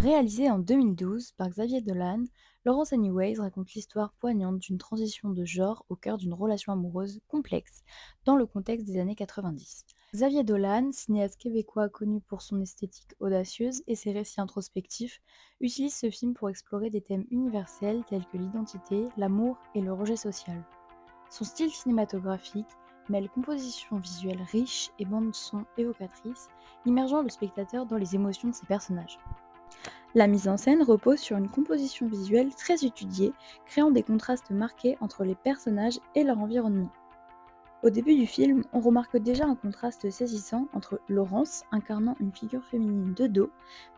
Réalisé en 2012 par Xavier Dolan, Laurence Anyways raconte l'histoire poignante d'une transition de genre au cœur d'une relation amoureuse complexe dans le contexte des années 90. Xavier Dolan, cinéaste québécois connu pour son esthétique audacieuse et ses récits introspectifs, utilise ce film pour explorer des thèmes universels tels que l'identité, l'amour et le rejet social. Son style cinématographique mêle composition visuelle riche et bande-son évocatrice, immergeant le spectateur dans les émotions de ses personnages. La mise en scène repose sur une composition visuelle très étudiée, créant des contrastes marqués entre les personnages et leur environnement. Au début du film, on remarque déjà un contraste saisissant entre Laurence incarnant une figure féminine de dos,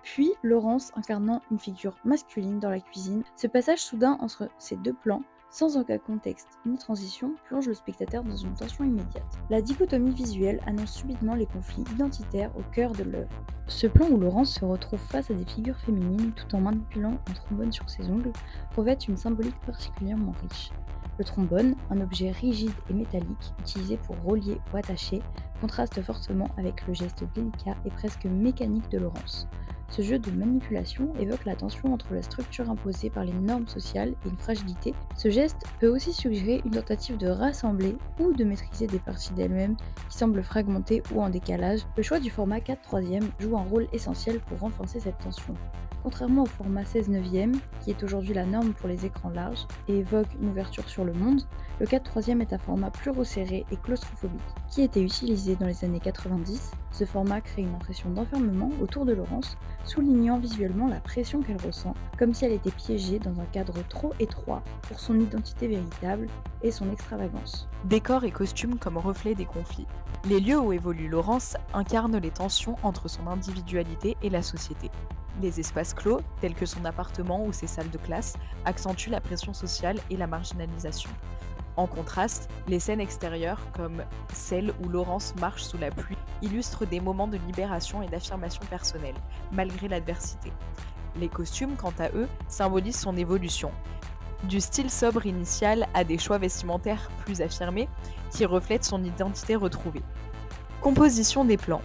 puis Laurence incarnant une figure masculine dans la cuisine. Ce passage soudain entre ces deux plans, sans aucun contexte ni transition, plonge le spectateur dans une tension immédiate. La dichotomie visuelle annonce subitement les conflits identitaires au cœur de l'œuvre. Ce plan où Laurence se retrouve face à des figures féminines tout en manipulant un trombone sur ses ongles revêt une symbolique particulièrement riche. Le trombone, un objet rigide et métallique utilisé pour relier ou attacher, contraste fortement avec le geste délicat et presque mécanique de Laurence. Ce jeu de manipulation évoque la tension entre la structure imposée par les normes sociales et une fragilité. Ce geste peut aussi suggérer une tentative de rassembler ou de maîtriser des parties d'elle-même qui semblent fragmentées ou en décalage. Le choix du format 4/3 joue un rôle essentiel pour renforcer cette tension. Contrairement au format 16/9, qui est aujourd'hui la norme pour les écrans larges et évoque une ouverture sur le monde, le 4/3 est un format plus resserré et claustrophobique. Qui était utilisé dans les années 90, ce format crée une impression d'enfermement autour de Laurence, soulignant visuellement la pression qu'elle ressent, comme si elle était piégée dans un cadre trop étroit pour son identité véritable et son extravagance. Décors et costumes comme reflet des conflits. Les lieux où évolue Laurence incarnent les tensions entre son individualité et la société. Les espaces clos, tels que son appartement ou ses salles de classe, accentuent la pression sociale et la marginalisation. En contraste, les scènes extérieures, comme celle où Laurence marche sous la pluie, illustrent des moments de libération et d'affirmation personnelle, malgré l'adversité. Les costumes, quant à eux, symbolisent son évolution. Du style sobre initial à des choix vestimentaires plus affirmés, qui reflètent son identité retrouvée. Composition des plans.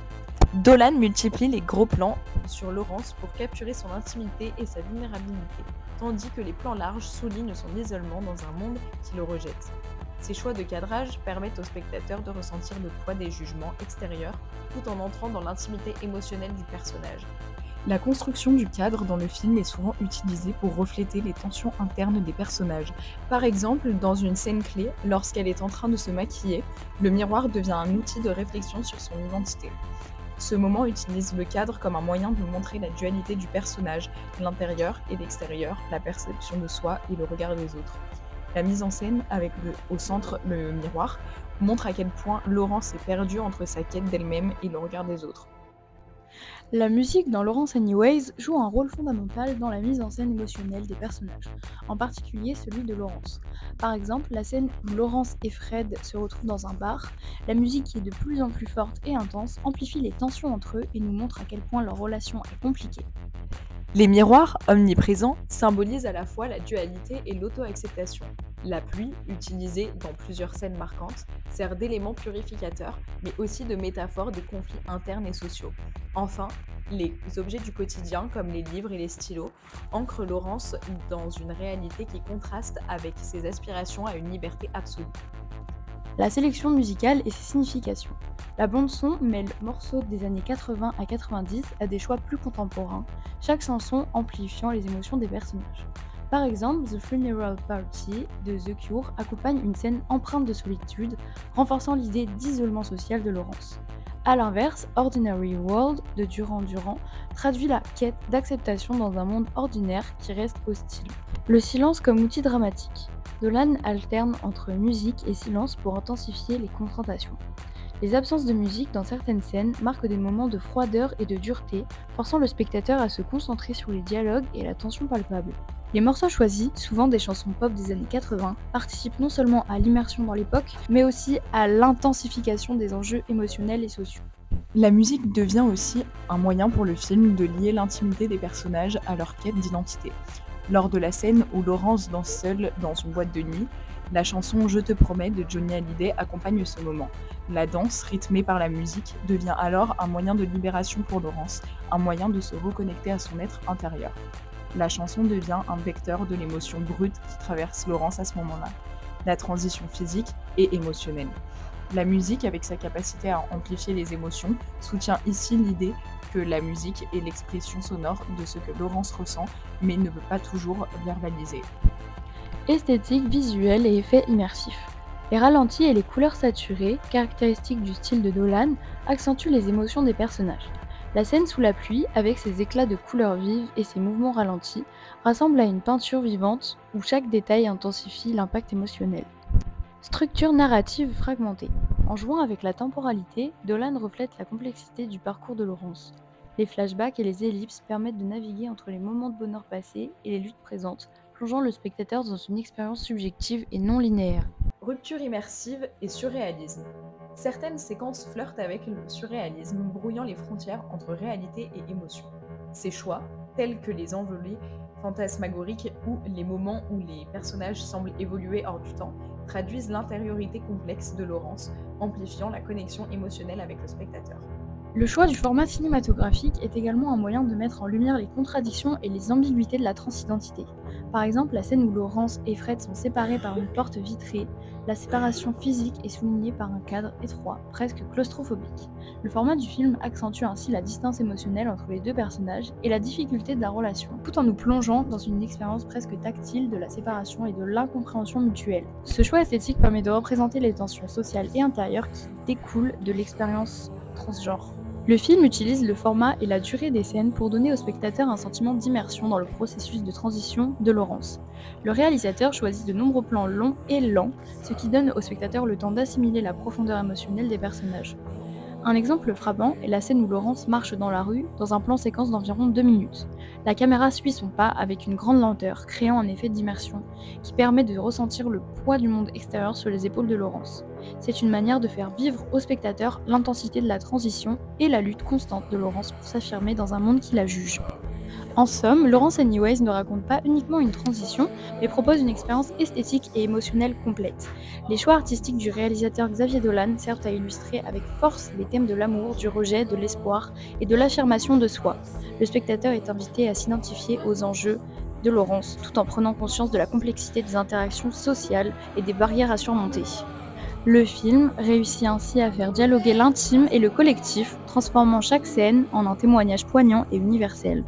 Dolan multiplie les gros plans sur Laurence pour capturer son intimité et sa vulnérabilité, tandis que les plans larges soulignent son isolement dans un monde qui le rejette. Ces choix de cadrage permettent au spectateur de ressentir le poids des jugements extérieurs tout en entrant dans l'intimité émotionnelle du personnage. La construction du cadre dans le film est souvent utilisée pour refléter les tensions internes des personnages. Par exemple, dans une scène clé, lorsqu'elle est en train de se maquiller, le miroir devient un outil de réflexion sur son identité. Ce moment utilise le cadre comme un moyen de montrer la dualité du personnage, l'intérieur et l'extérieur, la perception de soi et le regard des autres. La mise en scène, avec au centre le miroir, montre à quel point Laurence est perdue entre sa quête d'elle-même et le regard des autres. La musique dans Laurence Anyways joue un rôle fondamental dans la mise en scène émotionnelle des personnages, en particulier celui de Laurence. Par exemple, la scène où Laurence et Fred se retrouvent dans un bar, la musique qui est de plus en plus forte et intense amplifie les tensions entre eux et nous montre à quel point leur relation est compliquée. Les miroirs, omniprésents, symbolisent à la fois la dualité et l'auto-acceptation. La pluie, utilisée dans plusieurs scènes marquantes, sert d'élément purificateur, mais aussi de métaphore des conflits internes et sociaux. Enfin, les objets du quotidien, comme les livres et les stylos, ancrent Laurence dans une réalité qui contraste avec ses aspirations à une liberté absolue. La sélection musicale et ses significations. La bande-son mêle morceaux des années 80 à 90 à des choix plus contemporains, chaque chanson amplifiant les émotions des personnages. Par exemple, The Funeral Party de The Cure accompagne une scène empreinte de solitude, renforçant l'idée d'isolement social de Laurence. A l'inverse, Ordinary World de Duran Duran traduit la quête d'acceptation dans un monde ordinaire qui reste hostile. Le silence comme outil dramatique. Dolan alterne entre musique et silence pour intensifier les confrontations. Les absences de musique dans certaines scènes marquent des moments de froideur et de dureté, forçant le spectateur à se concentrer sur les dialogues et la tension palpable. Les morceaux choisis, souvent des chansons pop des années 80, participent non seulement à l'immersion dans l'époque, mais aussi à l'intensification des enjeux émotionnels et sociaux. La musique devient aussi un moyen pour le film de lier l'intimité des personnages à leur quête d'identité. Lors de la scène où Laurence danse seule dans une boîte de nuit, La chanson Je te promets de Johnny Hallyday accompagne ce moment. La danse, rythmée par la musique, devient alors un moyen de libération pour Laurence, un moyen de se reconnecter à son être intérieur. La chanson devient un vecteur de l'émotion brute qui traverse Laurence à ce moment-là. La transition physique et émotionnelle. La musique, avec sa capacité à amplifier les émotions, soutient ici l'idée que la musique est l'expression sonore de ce que Laurence ressent, mais ne veut pas toujours verbaliser. Esthétique, visuelle et effets immersifs. Les ralentis et les couleurs saturées, caractéristiques du style de Dolan, accentuent les émotions des personnages. La scène sous la pluie, avec ses éclats de couleurs vives et ses mouvements ralentis, ressemble à une peinture vivante où chaque détail intensifie l'impact émotionnel. Structure narrative fragmentée. En jouant avec la temporalité, Dolan reflète la complexité du parcours de Laurence. Les flashbacks et les ellipses permettent de naviguer entre les moments de bonheur passés et les luttes présentes, plongeant le spectateur dans une expérience subjective et non linéaire. Rupture immersive et surréalisme. Certaines séquences flirtent avec le surréalisme, brouillant les frontières entre réalité et émotion. Ces choix, tels que les envolées fantasmagoriques ou les moments où les personnages semblent évoluer hors du temps, traduisent l'intériorité complexe de Laurence, amplifiant la connexion émotionnelle avec le spectateur. Le choix du format cinématographique est également un moyen de mettre en lumière les contradictions et les ambiguïtés de la transidentité. Par exemple, la scène où Laurence et Fred sont séparés par une porte vitrée, la séparation physique est soulignée par un cadre étroit, presque claustrophobique. Le format du film accentue ainsi la distance émotionnelle entre les deux personnages et la difficulté de la relation, tout en nous plongeant dans une expérience presque tactile de la séparation et de l'incompréhension mutuelle. Ce choix esthétique permet de représenter les tensions sociales et intérieures qui découlent de l'expérience transgenre. Le film utilise le format et la durée des scènes pour donner au spectateur un sentiment d'immersion dans le processus de transition de Laurence. Le réalisateur choisit de nombreux plans longs et lents, ce qui donne au spectateur le temps d'assimiler la profondeur émotionnelle des personnages. Un exemple frappant est la scène où Laurence marche dans la rue, dans un plan séquence d'environ 2 minutes. La caméra suit son pas avec une grande lenteur, créant un effet d'immersion qui permet de ressentir le poids du monde extérieur sur les épaules de Laurence. C'est une manière de faire vivre au spectateur l'intensité de la transition et la lutte constante de Laurence pour s'affirmer dans un monde qui la juge. En somme, Laurence Anyways ne raconte pas uniquement une transition, mais propose une expérience esthétique et émotionnelle complète. Les choix artistiques du réalisateur Xavier Dolan servent à illustrer avec force les thèmes de l'amour, du rejet, de l'espoir et de l'affirmation de soi. Le spectateur est invité à s'identifier aux enjeux de Laurence, tout en prenant conscience de la complexité des interactions sociales et des barrières à surmonter. Le film réussit ainsi à faire dialoguer l'intime et le collectif, transformant chaque scène en un témoignage poignant et universel.